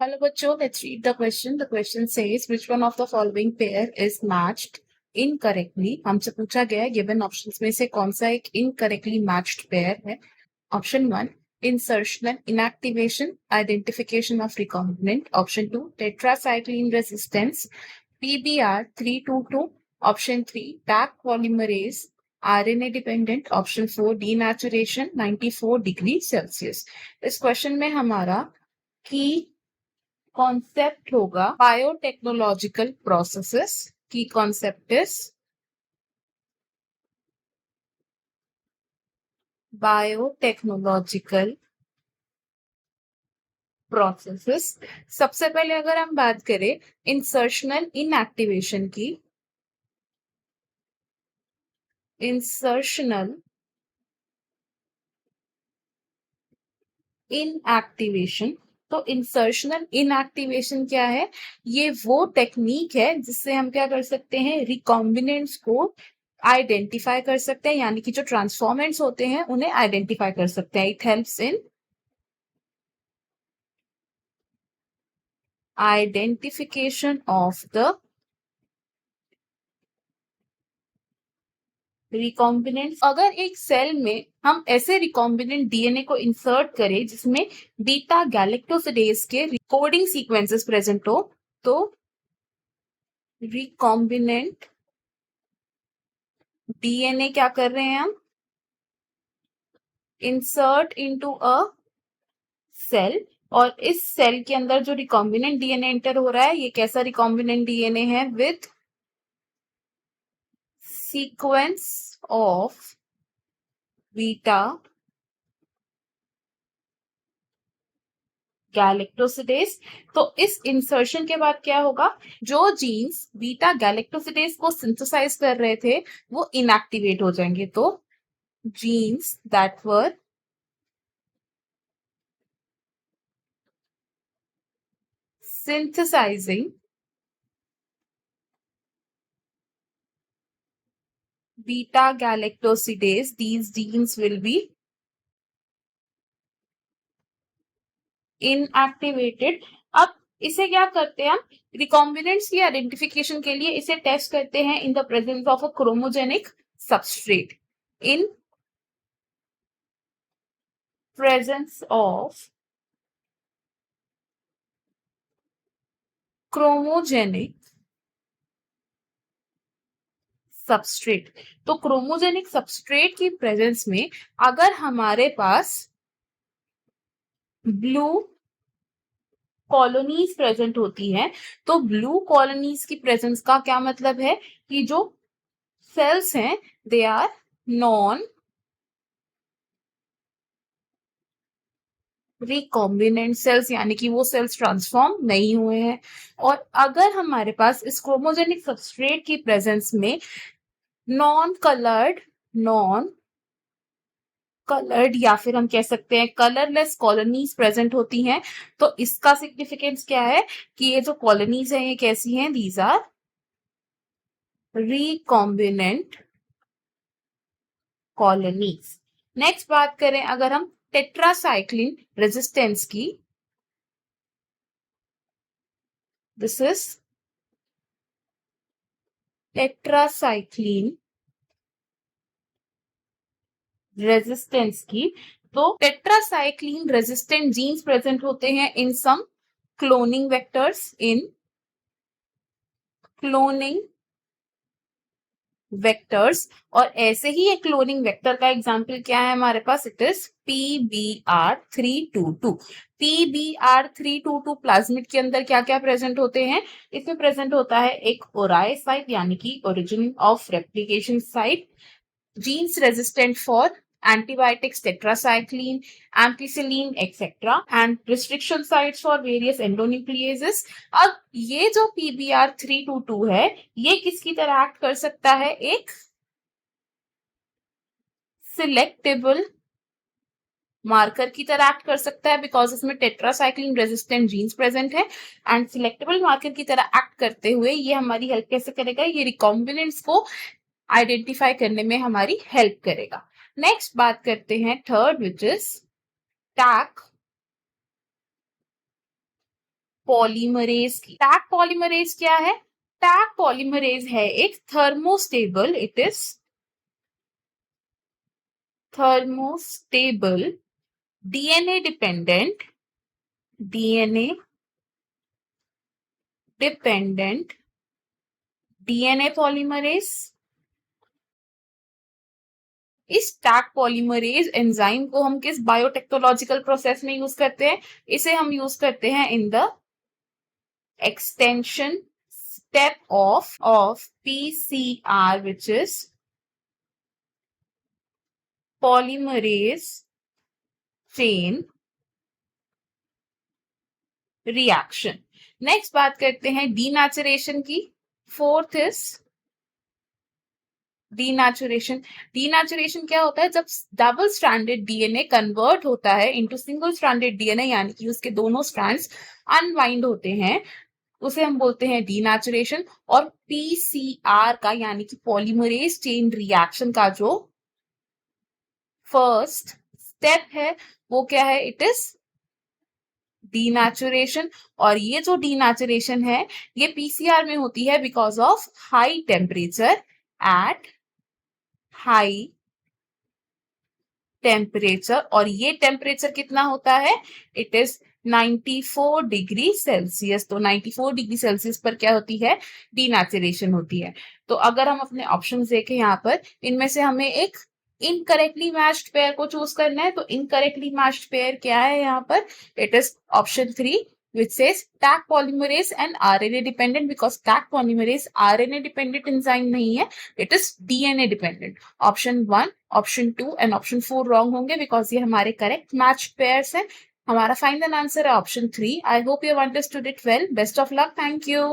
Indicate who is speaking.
Speaker 1: Hello बच्चों, let's read the question. The question says which one of the following pair is matched incorrectly. हमसे पूछा गया है given options में से कौन सा एक incorrectly matched pair है. Option 1 insertional inactivation identification of recombinant. Option 2 tetracycline resistance PBR 322. Option 3 Taq polymerase RNA dependent. Option 4 denaturation 94 degree Celsius. इस क्वेश्चन में हमारा की कॉन्सेप्ट होगा बायोटेक्नोलॉजिकल प्रोसेसेस. की कॉन्सेप्ट इज बायोटेक्नोलॉजिकल प्रोसेसेस. सबसे पहले अगर हम बात करें इंसर्शनल इनएक्टिवेशन की, इंसर्शनल इनएक्टिवेशन. तो इंसर्शनल इनएक्टिवेशन क्या है? ये वो टेक्निक है जिससे हम क्या कर सकते हैं, रिकॉम्बिनेंट्स को आइडेंटिफाई कर सकते हैं, यानी कि जो ट्रांसफॉर्मेंट्स होते हैं उन्हें आइडेंटिफाई कर सकते हैं. It helps in identification of the recombinant. अगर एक सेल में हम ऐसे रिकॉम्बिनेंट डीएनए को इंसर्ट करें जिसमें बीटा गैलेक्टोसिडेज के कोडिंग सीक्वेंसेस प्रेजेंट हो, तो रिकॉम्बिनेंट डीएनए क्या कर रहे हैं हम, इंसर्ट इनटू अ सेल. और इस सेल के अंदर जो रिकॉम्बिनेंट डीएनए एंटर हो रहा है, ये कैसा रिकॉम्बिनेंट डीएनए है? With sequence of beta galactosidase. तो इस इंसर्शन के बाद क्या होगा, जो जीन्स बीटा गैलेक्टोसिडेज को सिंथेसाइज कर रहे थे वो इनएक्टिवेट हो जाएंगे. तो genes that were synthesizing beta galactosidase, these genes will be inactivated. अब इसे क्या करते हैं हम, रिकॉम्बिनेंट्स की आइडेंटिफिकेशन के लिए इसे टेस्ट करते हैं in the presence of a chromogenic substrate. In presence of chromogenic substrate. तो क्रोमोजेनिक सबस्ट्रेट की प्रेजेंस में अगर हमारे पास ब्लू कॉलोनीज प्रेजेंट होती हैं, तो ब्लू कॉलोनीज की प्रेजेंस का क्या मतलब है कि जो सेल्स हैं they are non recombinant cells, यानी कि वो सेल्स ट्रांसफॉर्म नहीं हुए हैं. और अगर हमारे पास इस क्रोमोजेनिक सबस्ट्रेट की प्रेजेंस में नॉन कलर्ड या फिर हम कह सकते हैं कलरलेस कॉलोनीज प्रेजेंट होती हैं, तो इसका सिग्निफिकेंस क्या है कि ये जो कॉलोनीज हैं ये कैसी हैं, these are recombinant colonies. Next बात करें अगर हम टेट्रासाइक्लिन रेजिस्टेंस की, दिस इज टेट्रासाइक्लिन रेजिस्टेंस की. तो टेट्रासाइक्लिन रेजिस्टेंट जीन्स प्रेजेंट होते हैं in some cloning vectors, in cloning vectors. और ऐसे ही एक क्लोनिंग वेक्टर का एग्जांपल क्या है हमारे पास, it is PBR322. PBR322 plasmid के अंदर क्या क्या प्रेजेंट होते हैं, इसमें प्रेजेंट होता है एक ओराई साइट यानी कि origin of replication site, genes resistant for antibiotics tetracycline, ampicillin etc. and restriction sites for various endonucleases. अब ये जो PBR322 है ये किसकी तरह एक्ट कर सकता है, एक सिलेक्टेबल मार्कर की तरह एक्ट कर सकता है, बिकॉज इसमें टेट्रासाइक्लिन रेजिस्टेंट जीन्स प्रेजेंट है. एंड सिलेक्टेबल मार्कर की तरह एक्ट करते हुए ये हमारी हेल्प कैसे करेगा, ये रिकॉम्बिनेंट्स को आइडेंटिफाई करने में हमारी हेल्प करेगा. नेक्स्ट बात करते हैं third, which is Taq polymerase की। टैग पॉलीमरेज क्या है? टैग पॉलीमरेज है एक thermostable, it is thermostable DNA dependent DNA polymerase। इस टैग पॉलीमरेज एंजाइम को हम किस बायोटेक्नोलॉजिकल प्रोसेस में यूज करते हैं? इसे हम यूज करते हैं in the extension step of PCR, which is polymerase chain reaction. Next बात करते हैं डीनेचुरेशन की। Fourth is denaturation. डीनेचुरेशन क्या होता है? जब डबल स्ट्रैंडेड डीएनए कन्वर्ट होता है इनटू सिंगल स्ट्रैंडेड डीएनए, यानी कि उसके दोनों स्ट्रैंड्स अनवाइंड होते हैं, उसे हम बोलते हैं डीनेचुरेशन। और पीसीआर का यानी कि पॉलीमरेज चेन रिएक्शन का जो फर्स्ट स्टेप है वो क्या है? It is denaturation. और ये जो डीनेचुरेशन है ये पीसीआर में होती है because of high temperature. At high temperature, और ये टेम्परेचर कितना होता है? It is 94 degree Celsius. तो 94 डिग्री सेल्सियस पर क्या होती है? डीनेचुरेशन होती है। तो अगर हम अपने ऑप्शन देखें यहाँ पर, इनमें से हमें एक इनकरेक्टली मैच्ड पेयर को चूज करना है। तो इनकरेक्टली मैच्ड पेयर क्या है यहाँ पर? It is option 3 which says Taq polymerase and RNA dependent, because Taq polymerase RNA dependent enzyme नहीं है, it is DNA dependent। Option 1, option 2 and option 4 wrong होंगे बिकॉज ये हमारे करेक्ट मैच्ड पेयर्स हैं। हमारा फाइनल आंसर है option 3। I hope you understood it well. Best of luck. Thank you.